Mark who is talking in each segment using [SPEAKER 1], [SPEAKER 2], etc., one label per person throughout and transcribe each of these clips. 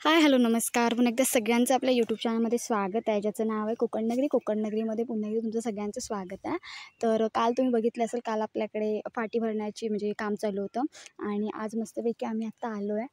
[SPEAKER 1] Hi hello नमस्कार. पुन्हा एकदा सगळ्यांचं आपल्या यूट्यूब चॅनलमध्ये स्वागत आहे, ज्याचं नाव आहे कोकणनगरी. कोकणनगरीमध्ये पुन्हा एकदा तुमचं सगळ्यांचं स्वागत आहे. तर काल तुम्ही बघितलं असेल, काल आपल्याकडे पाटी भरण्याची म्हणजे काम चालू होतं आणि आज मस्तपैकी आम्ही आत्ता आलो आहे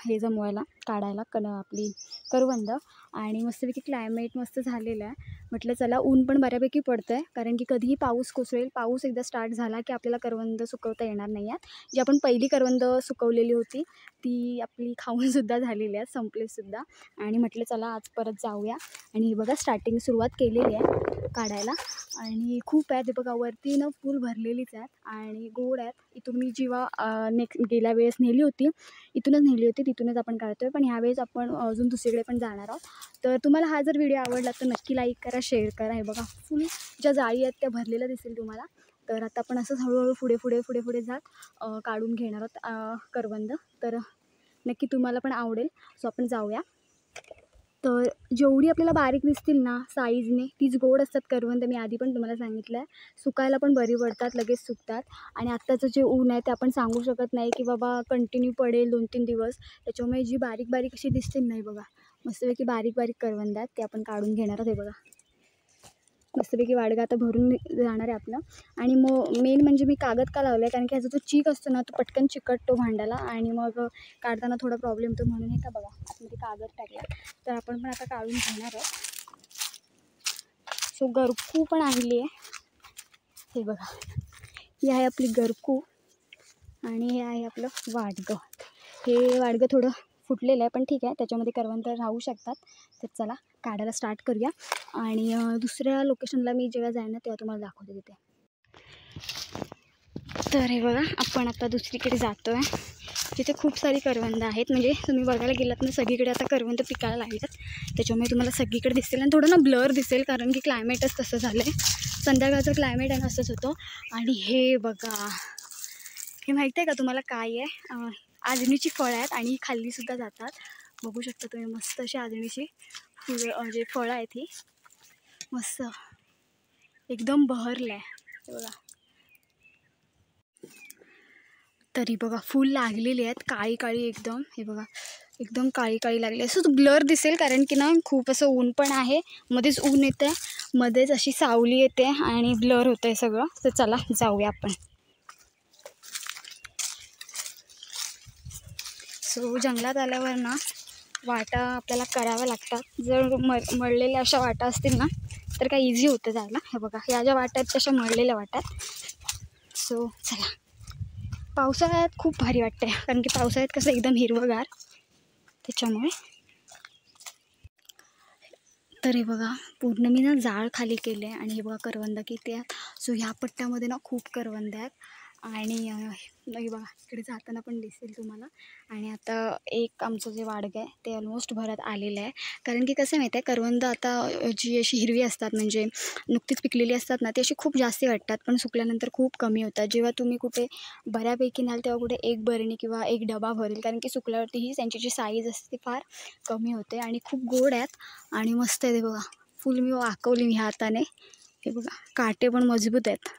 [SPEAKER 1] हे जमवायला, काढायला आपली करवंद. आणि मस्तपैकी क्लायमेट मस्त झालेलं आहे. म्हटलं चला, ऊन पण बऱ्यापैकी पडतं आहे, कारण की कधीही पाऊस कोसळेल. पाऊस एकदा स्टार्ट झाला की आपल्याला करवंद सुकवता येणार नाही आहेत. जी आपण पहिली करवंद सुकवलेली होती ती आपली खाऊनसुद्धा झालेली आहे, संपलीसुद्धा. आणि म्हटलं चला आज परत जाऊया. आणि हे बघा स्टार्टिंग सुरुवात केलेली आहे काढायला आणि खूप आहे ते बघा, वरती ना फुल भरलेलीच आहेत आणि गोड आहेत. इथून मी जेव्हा गेल्या वेळेस नेली होती, इथूनच नेली होती, तिथूनच आपण काढतोय. पण ह्यावेळेस आपण अजून दुसरीकडे पण जाणार आहोत. तर तुम्हाला हा जर व्हिडिओ आवडला तर नक्की लाईक करा, शेअर करा. हे बघा फुल ज्या जाळी आहेत त्या भरलेल्या दिसेल तुम्हाला. तर आता आपण असंच हळूहळू पुढे जात काढून घेणार आहोत करवंद. तर नक्की तुम्हाला पण आवडेल. सो आपण जाऊया. तर जेवढी आपल्याला बारीक दिसतील ना साईजने, तीच गोड असतात करवंद. मी आधी पण तुम्हाला सांगितलं आहे. सुकायला पण बरी पडतात, लगेच सुकतात. आणि आत्ताचं जे ऊन आहे ते आपण सांगू शकत नाही की बाबा कंटिन्यू पडेल 2-3 दिवस. त्याच्यामुळे जी बारीक बारीक अशी दिसतील नाही बघा, मस्तपैकी बारीक बारीक करवंद आहेत, ते आपण काढून घेणार आहोत. हे बघा मस्तपैकी वाडगा आता भरून जाणार आहे आपलं. आणि मेन म्हणजे मी कागद का लावला आहे, कारण की ह्याचा जो चीक असतो ना तो पटकन चिकटतो भांड्याला आणि मग काढताना थोडा प्रॉब्लेम होतो. म्हणून हे का बघा आतमध्ये कागद टाकला. तर आपण पण आता काढून घेणार आहोत. सो गरकू पण आणली आहे. हे बघा, ही आहे आपली गरकू आणि हे आहे आपलं वाडगं. हे वाडगं थोडं फुटलेलं आहे, पण ठीक आहे, त्याच्यामध्ये करवंद राहू शकतात. तर चला काढायला स्टार्ट करूया. आणि दुसऱ्या लोकेशनला मी जेव्हा जाईन ना तेव्हा तुम्हाला दाखवते तिथे. तर हे बघा, आपण आता दुसरीकडे जातो आहे, जिथे खूप सारी करवंद आहेत. म्हणजे तुम्ही बघायला गेलात ना, सगळीकडे आता करवंद पिकायला लागतात. त्याच्यामुळे तुम्हाला सगळीकडे दिसेल आणि थोडं ना ब्लर दिसेल, कारण की क्लायमेटच तसं झालं आहे. संध्याकाळचं क्लायमेट आहे असंच होतं. आणि हे बघा, हे माहिती आहे का तुम्हाला काय आहे? आजणीची फळं आहेत आणि खाल्लीसुद्धा जातात. बघू शकता तुम्ही, मस्त अशी आजणीची फुलं म्हणजे फळं आहेत. ही मस्त एकदम बहरलं आहे बघा. तरी बघा फुल लागलेली आहेत, काळी काळी एकदम. हे बघा एकदम काळी काळी लागली. असं ब्लर दिसेल, कारण की ना खूप असं ऊन पण आहे, मध्येच ऊन येते, मध्येच अशी सावली येते आणि ब्लर होतं आहे सगळं. तर चला जाऊया आपण. सो जंगलात आल्यावर ना वाटा आपल्याला कराव्या लागतात. जर मळलेल्या अशा वाटा असतील ना तर काय इझी होतं जायला. हे बघा, ह्या ज्या वाट्यात तशा मळलेल्या वाट्यात. सो चला, पावसाळ्यात खूप भारी वाटते, कारण की पावसाळ्यात कसं एकदम हिरवंगार, त्याच्यामुळे. तर हे बघा पूर्ण मी ना जाळ खाली केले आहे आणि हे बघा करवंद किती आहेत. सो ह्या पट्ट्यामध्ये ना खूप करवंद आहेत. आणि हे बघा इकडे जाताना पण दिसेल तुम्हाला. आणि आता एक आमचं जे वाडगं आहे ते ऑलमोस्ट भरत आलेलं आहे, कारण की कसं माहिती आहे, करवंद आता जी अशी हिरवी असतात म्हणजे नुकतीच पिकलेली असतात ना, ती अशी खूप जास्ती वाटतात, पण सुकल्यानंतर खूप कमी होतात. जेव्हा तुम्ही कुठे बऱ्यापैकी न्याल तेव्हा कुठे एक बरणी किंवा एक डबा भरेल, कारण की सुकल्यावरती ही त्यांची जी साईज असते ती फार कमी होते. आणि खूप गोड आहेत आणि मस्त आहे. ते बघा फुल मी वाकवली मी हाताने. हे बघा काटे पण मजबूत आहेत.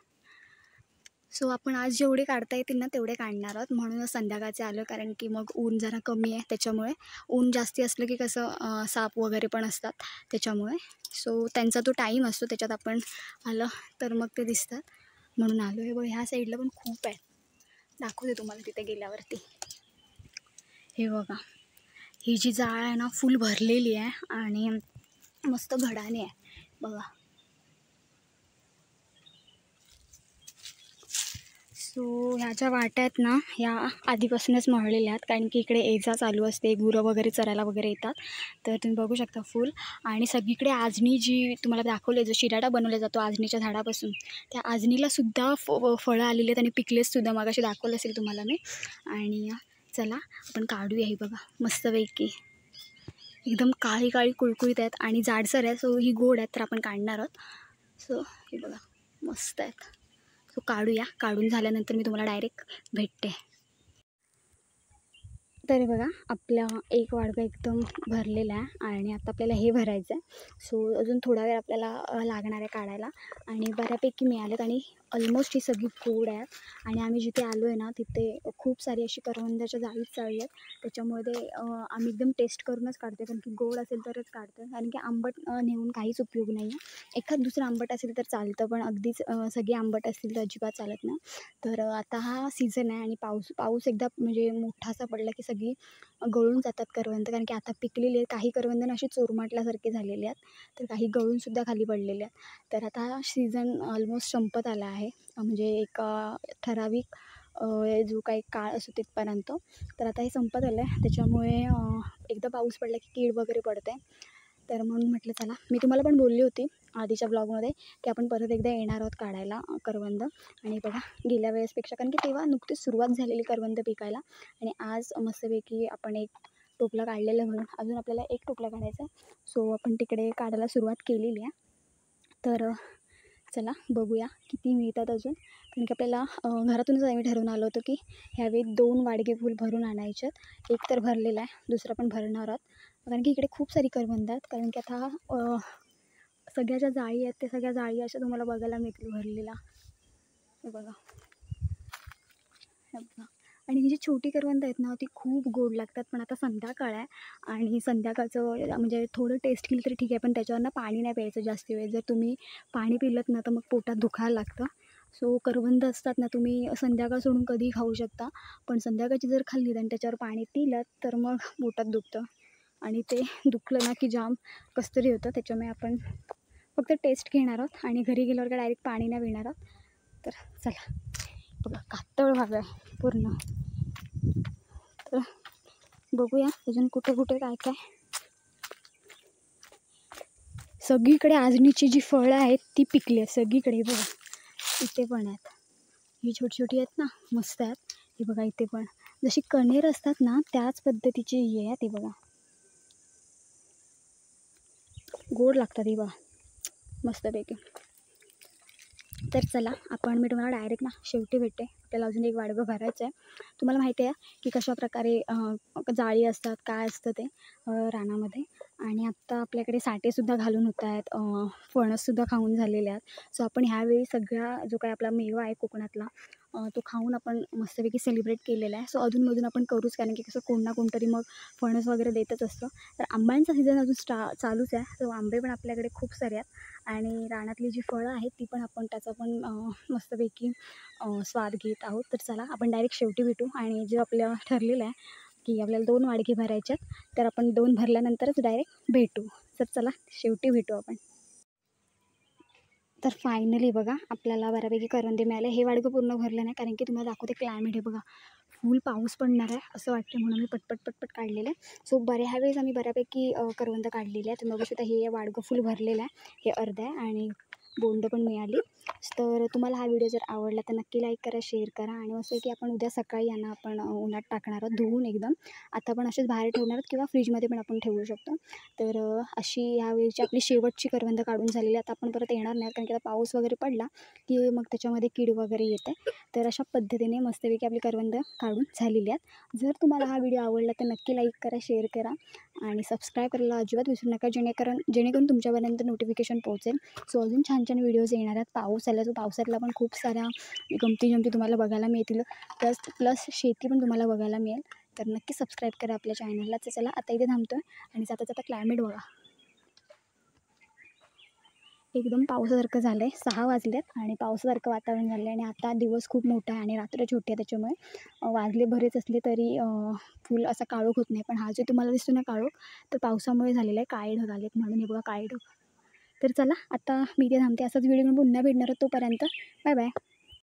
[SPEAKER 1] सो आपण आज जेवढे काढता येतील ना तेवढे काढणार आहोत. म्हणूनच संध्याकाळचे आलं, कारण की मग ऊन जरा कमी आहे, त्याच्यामुळे. ऊन जास्ती असलं की कसं साप वगैरे पण असतात, त्याच्यामुळे. सो त्यांचा तो टाईम असतो, त्याच्यात आपण आलं तर मग ते दिसतात, म्हणून आलो. हे बघ ह्या साईडला पण खूप आहे, दाखवते तुम्हाला तिथे गेल्यावरती. हे बघा, ही जी जाळ आहे ना फुल भरलेली आहे आणि मस्त घडाने आहे बघा. सो ह्या ज्या वाट्या आहेत ना ह्या आधीपासूनच मळलेल्या आहेत, कारण की इकडे ये-जा चालू असते, गुरं वगैरे चरायला वगैरे येतात. तर तुम्ही बघू शकता फुल. आणि सगळीकडे आजणी जी तुम्हाला दाखवले, जो शिराडा बनवला जातो आजणीच्या झाडापासून, त्या आजणीलासुद्धा फळं आलेली आहेत आणि पिकलेसुद्धा. मगाशी दाखवलं असेल तुम्हाला मी. आणि चला आपण काढूया. ही बघा मस्तपैकी एकदम काळी काळी कुळकुळीत आहेत आणि जाडसर आहे. सो ही गोड आहेत, तर आपण काढणार आहोत. सो हे बघा मस्त आहेत. सो काढूया. काढून झाल्यानंतर मी तुम्हाला डायरेक्ट भेटते. तर बघा आपला एक वाडगा एकदम भरलेला आहे आणि आता आपल्याला हे भरायचं आहे. सो अजून थोडा वेळ आपल्याला लागणार आहे काढायला आणि बऱ्यापैकी मिळालेत आणि ऑलमोस्ट ही सगळी गोड आहेत. आणि आम्ही जिथे आलो आहे ना तिथे खूप सारी अशी करवंदाच्या जाळीच चाळली आहेत. त्याच्यामध्ये आम्ही एकदम टेस्ट करूनच काढतो कारण की गोड असेल तरच काढतो, कारण की आंबट नेऊन काहीच उपयोग नाही आहे. एखाद दुसरं आंबट असेल तर चालतं, पण अगदीच सगळे आंबट असतील तर अजिबात चालत नाही. तर आता हा सीझन आहे आणि पाऊस एकदा म्हणजे मोठासा पडला की सगळी गळून जातात करवंद, कारण की आता पिकलेली आहेत. काही करवंद अशी चोरमाटल्यासारखे झालेले आहेत, तर काही गळूनसुद्धा खाली पडलेले आहेत. तर आता हा सीझन ऑलमोस्ट संपत आला आहे, म्हणजे एक ठराविक जो काही काळ असतो तिथपर्यंत. तर आता हे संपत आलं आहे, त्याच्यामुळे एकदा पाऊस पडला की कीड वगैरे पडते. तर म्हणून म्हटलं चला, मी तुम्हाला पण बोलली होती आधीच्या ब्लॉगमध्ये की आपण परत एकदा येणार आहोत काढायला करवंद. आणि बघा गेल्या वेळेसपेक्षा, कारण की तेव्हा नुकतीच सुरुवात झालेली करवंद पिकायला आणि आज मस्तपैकी आपण एक टोपलं काढलेलं म्हणून अजून आपल्याला एक टोपलं काढायचं आहे. सो आपण तिकडे काढायला सुरुवात केलेली आहे. तर चला बघूया किती मिळतात अजून, कारण की आपल्याला घरातूनच आम्ही ठरवून आलो होतो की ह्यावेळी 2 वाडगे फूल भरून आणायच्यात. एक तर भरलेला आहे, दुसरा पण भरणार आहोत, कारण की इकडे खूप सारी करवंद आहेत. कारण की आता सगळ्या ज्या जाळी आहेत त्या सगळ्या जाळी अशा तुम्हाला बघायला मिळतील भरलेला. हे बघा, हे बघा. आणि ही जी छोटी करवंद आहेत ना ती खूप गोड लागतात. पण आता संध्याकाळ आहे आणि संध्याकाळचं म्हणजे थोडं टेस्ट केलं तरी ठीक आहे, पण त्याच्यावरनं पाणी नाही प्यायचं जास्त वेळ. जर तुम्ही पाणी पिलत ना तर मग पोटात दुखायला लागतं. सो करवंद असतात ना तुम्ही संध्याकाळ सोडून कधीही खाऊ शकता, पण संध्याकाळची जर खाल्लीत आणि त्याच्यावर पाणी पिलं तर मग पोटात दुखतं आणि ते दुखलं ना की जाम कसं तरी होतं. त्याच्यामुळे आपण फक्त टेस्ट घेणार आहोत आणि घरी गेल्यावर काय डायरेक्ट पाणी नाही पिणार आहोत. तर चला बघा कातळ भाग आहे पूर्ण. तर बघूया अजून कुठे कुठे काय काय. सगळीकडे आजणीची जी फळं आहेत ती पिकली आहेत सगळीकडे. बघा इथे पण आहेत, ही छोटी छोटी आहेत ना मस्त आहेत. ही बघा इथे पण जशी कणेर असतात ना त्याच पद्धतीची ही आहे ती. बघा गोड लागतात ही बघा मस्तपैकी. तर चला मी तुम्हाला डायरेक्ट ना शेवटी भेटते. आपल्याला अजून एक वाडगं भरायचं आहे. तुम्हाला माहिती आहे की कशाप्रकारे जाळी असतात काय असतं ते रानामध्ये. आणि आत्ता आपल्याकडे साठेसुद्धा घालून होत आहेत, फणससुद्धा खाऊन झालेले आहेत. सो आपण ह्यावेळी सगळा जो काही आपला मेवा आहे कोकणातला तो खाऊन आपण मस्तपैकी सेलिब्रेट केलेला आहे. सो अधूनमधून आपण करूच, कारण की कसं कोण ना कोणतरी मग फणस वगैरे देतच असतं. तर आंब्यांचा सीझन अजून चालूच आहे. सो आंबे पण आपल्याकडे खूप सारे आहेत आणि रानातली जी फळं आहेत ती पण आपण त्याचा पण मस्तपैकी स्वाद घेत आहोत. तर चला आपण डायरेक्ट शेवटी भेटू. आणि जे आपलं ठरलेलं आहे की आपल्याला 2 वाडगे भरायच्यात, तर आपण 2 भरल्यानंतरच डायरेक्ट भेटू. तर चला शेवटी भेटू आपण. तर फायनली बघा आपल्याला बऱ्यापैकी करवंदे मिळाले. हे वाडगं पूर्ण भरलं नाही कारण की तुम्हाला दाखवते क्लायमेट. हे बघा फुल पाऊस पडणार आहे असं वाटते, म्हणून मी पटपट पटपट काढलेलं आहे. सो ह्यावेळेस आम्ही बऱ्यापैकी करवंद काढलेली आहे. तर बघू शकता हे वाडगं फुल भरलेलं आहे, हे अर्धं आहे आणि बोंड पण मिळाली. तर तुम्हाला हा व्हिडिओ जर आवडला तर नक्की लाईक करा, शेअर करा. आणि असं की आपण उद्या सकाळी यांना आपण उन्हात टाकणार आहोत धुवून एकदम. आता पण असेच बाहेर ठेवणार आहोत किंवा फ्रीजमध्ये पण आपण ठेवू शकतो. तर अशी ह्यावेळीची आपली शेवटची करवंद काढून झालेली. आता आपण परत येणार नाही कारण की आता पाऊस वगैरे पडला की मग त्याच्यामध्ये कीड वगैरे येते. तर अशा पद्धतीने मस्तपैकी आपली करवंद काढून झालेली आहेत. जर तुम्हाला हा व्हिडिओ आवडला तर नक्की लाईक करा, शेअर करा आणि सबस्क्राईब करायला अजिबात विसरू नका, जेणेकरून तुमच्यापर्यंत नोटिफिकेशन पोहोचेल. सो अजून छान छान व्हिडिओज येणार आहेत. पाऊस आला, सो पावसातला पण खूप साऱ्या गमती तुम्हाला बघायला मिळतील. प्लस शेती पण तुम्हाला बघायला मिळेल. तर नक्की सबस्क्राईब करा आपल्या चॅनलला. तर चला आता इथे थांबतो आहे आणि जाता जाता क्लायमेट बघा एकदम पावसासारखं झालं आहे. 6 वाजलेत आणि पावसासारखं वातावरण झालं आहे आणि आता दिवस खूप मोठा आहे आणि रात्र छोटी आहे. त्याच्यामुळे वाजले बरेच असले तरी फुल असा काळोख होत नाही. पण हा जो तुम्हाला दिसतो ना काळोख, तर पावसामुळे झालेला आहे. काळे ढग आलेत म्हणून. हे बघा काळे ढग. तर चला आता मी इथे थांबते. असाच व्हिडिओ पुन्हा भेटणार. तोपर्यंत बाय बाय.